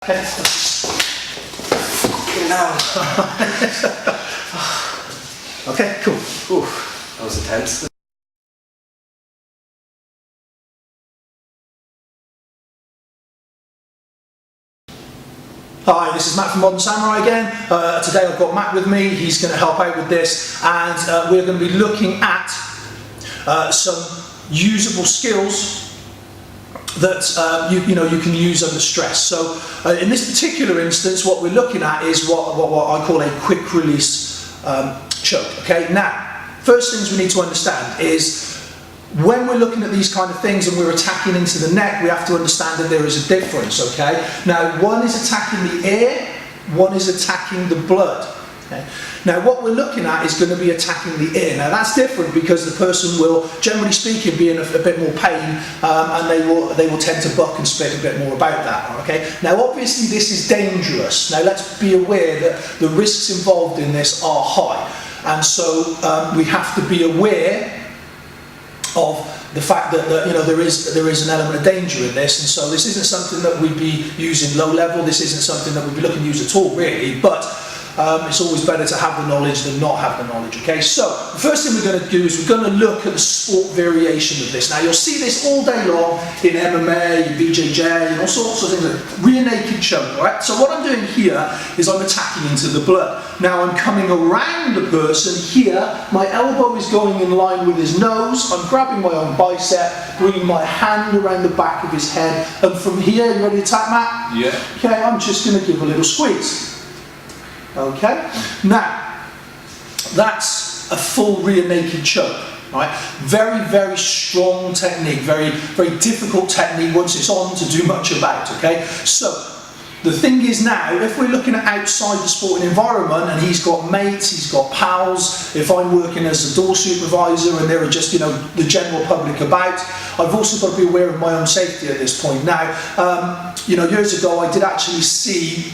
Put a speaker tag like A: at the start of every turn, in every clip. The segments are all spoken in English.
A: Okay, cool.
B: Ooh, that was intense.
A: Hi, this is Matt from Modern Samurai again. Today I've got Matt with me. He's going to help out with this, and we're going to be looking at some usable skills that you can use under stress. So in this particular instance, what we're looking at is what I call a quick release choke. Okay, now first things we need to understand is when we're looking at these kind of things and we're attacking into the neck, we have to understand that there is a difference. Okay, now one is attacking the air, one is attacking the blood. Okay. Now what we're looking at is going to be attacking the ear. Now that's different because the person will, generally speaking, be in a bit more pain, and they will tend to buck and spit a bit more about that. Okay. Now obviously this is dangerous. Now let's be aware that the risks involved in this are high, and so we have to be aware of the fact that there is an element of danger in this, and so this isn't something that we'd be using low level. This isn't something that we'd be looking to use at all, really. But it's always better to have the knowledge than not have the knowledge. Okay, so the first thing we're going to do is we're going to look at the sport variation of this. Now you'll see this all day long in MMA, in BJJ, and all sorts of things. Rear naked choke. All right. So what I'm doing here is I'm attacking into the blood. Now I'm coming around the person here. My elbow is going in line with his nose. I'm grabbing my own bicep, bringing my hand around the back of his head, and from here, you ready to attack, Matt?
B: Yeah.
A: Okay, I'm just going to give a little squeeze. Okay, now that's a full rear naked choke. Right, very, very strong technique, very, very difficult technique once it's on to do much about. Okay, so the thing is now, if we're looking at outside the sporting environment and he's got mates, he's got pals, if I'm working as a door supervisor and there are just the general public about, I've also got to be aware of my own safety at this point. Now, years ago I did actually see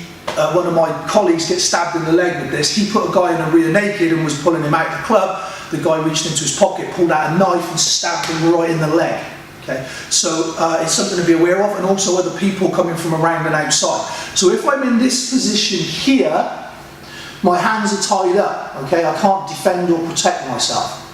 A: one of my colleagues get stabbed in the leg with this. He put a guy in a rear naked and was pulling him out of the club. The guy reached into his pocket, pulled out a knife and stabbed him right in the leg. Okay, so it's something to be aware of, and also other people coming from around and outside. So if I'm in this position here, my hands are tied up. Okay, I can't defend or protect myself.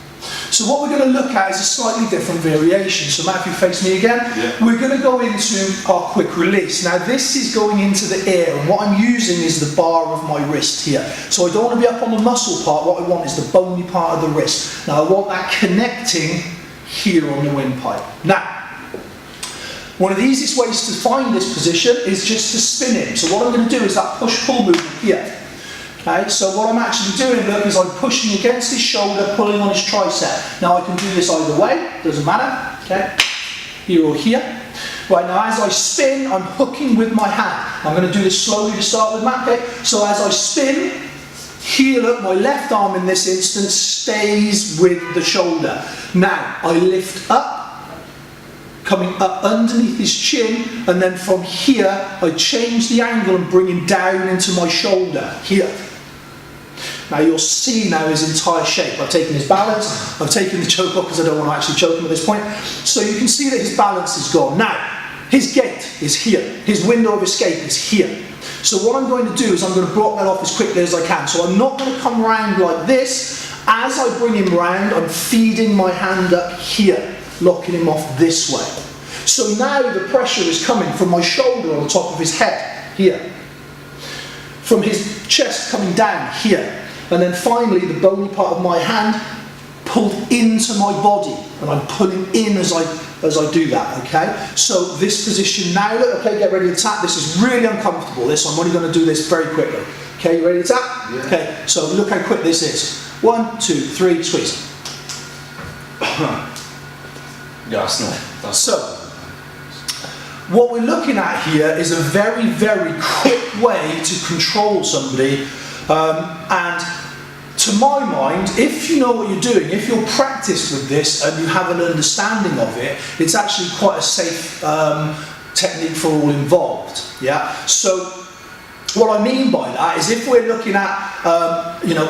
A: So what we're going to look at is a slightly different variation. So Matthew, face me again. Yeah. We're going to go into our quick release. Now this is going into the air, and what I'm using is the bar of my wrist here. So I don't want to be up on the muscle part. What I want is the bony part of the wrist. Now I want that connecting here on the windpipe. Now, one of the easiest ways to find this position is just to spin him. So what I'm going to do is that push-pull movement here. Okay, so what I'm actually doing, look, is I'm pushing against his shoulder, pulling on his tricep. Now I can do this either way, doesn't matter, okay, here or here. Right, now as I spin, I'm hooking with my hand. I'm going to do this slowly to start with, Matt, okay? So as I spin, here, look, my left arm in this instance stays with the shoulder. Now, I lift up, coming up underneath his chin, and then from here, I change the angle and bring him down into my shoulder, here. Now you'll see now his entire shape. I've taken his balance, I've taken the choke off because I don't want to actually choke him at this point. So you can see that his balance is gone. Now, his gate is here. His window of escape is here. So what I'm going to do is I'm going to block that off as quickly as I can. So I'm not going to come round like this. As I bring him round, I'm feeding my hand up here, locking him off this way. So now the pressure is coming from my shoulder on the top of his head, here. From his chest coming down, here. And then finally, the bony part of my hand pulled into my body, and I'm pulling in as I do that, okay? So this position now, look, okay, get ready to tap. This is really uncomfortable, this. I'm only going to do this very quickly. Okay, you ready to tap?
B: Yeah.
A: Okay, so look how quick this is. 1, 2, 3, squeeze. So, what we're looking at here is a very, very quick way to control somebody, and to my mind, if you know what you're doing, if you're practiced with this and you have an understanding of it, it's actually quite a safe technique for all involved. Yeah. So what I mean by that is if we're looking at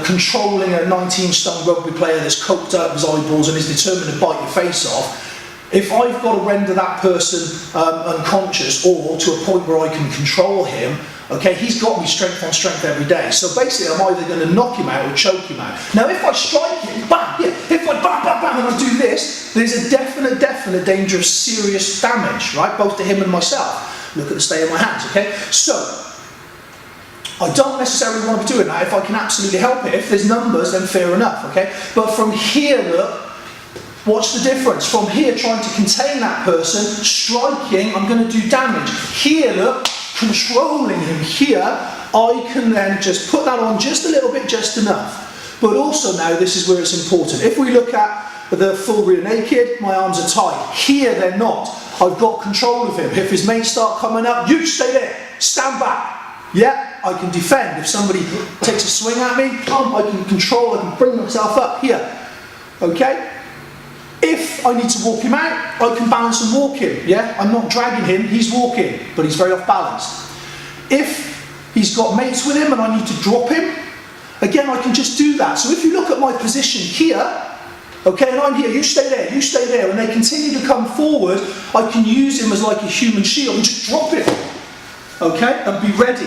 A: controlling a 19-stone rugby player that's coked up his eyeballs and is determined to bite your face off, if I've got to render that person unconscious or to a point where I can control him, okay, he's got me strength on strength every day. So basically I'm either going to knock him out or choke him out. Now if I strike him, bam, yeah, if I bam, bam, bam, and I do this, there's a definite danger of serious damage, right, both to him and myself. Look at the state of my hands, okay? So, I don't necessarily want to be doing that if I can absolutely help it. If there's numbers, then fair enough, okay? But from here, look, watch the difference. From here, trying to contain that person, striking, I'm going to do damage. Here, look, controlling him here, I can then just put that on just a little bit, just enough. But also now, this is where it's important. If we look at the full rear naked, my arms are tight. Here, they're not. I've got control of him. If his mates start coming up, you stay there, stand back. Yeah, I can defend. If somebody takes a swing at me, I can control, I can bring myself up here. Okay? If I need to walk him out, I can balance and walk him. Yeah, I'm not dragging him, he's walking, but he's very off balance. If he's got mates with him and I need to drop him, again, I can just do that. So if you look at my position here, okay, and I'm here, you stay there, and they continue to come forward, I can use him as like a human shield and just drop him. Okay, and be ready.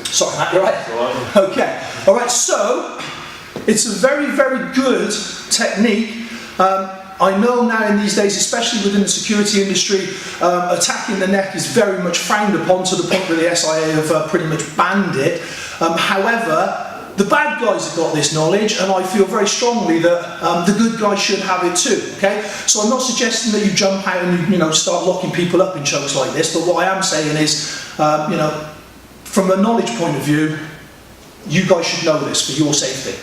A: Sorry, Matt, you're right. Okay, all right. So it's a very, very good technique. I know now in these days, especially within the security industry, attacking the neck is very much frowned upon to the point where the SIA have pretty much banned it. However, the bad guys have got this knowledge, and I feel very strongly that the good guys should have it too. Okay, so I'm not suggesting that you jump out and you start locking people up in chokes like this. But what I am saying is, from a knowledge point of view, you guys should know this for your safety.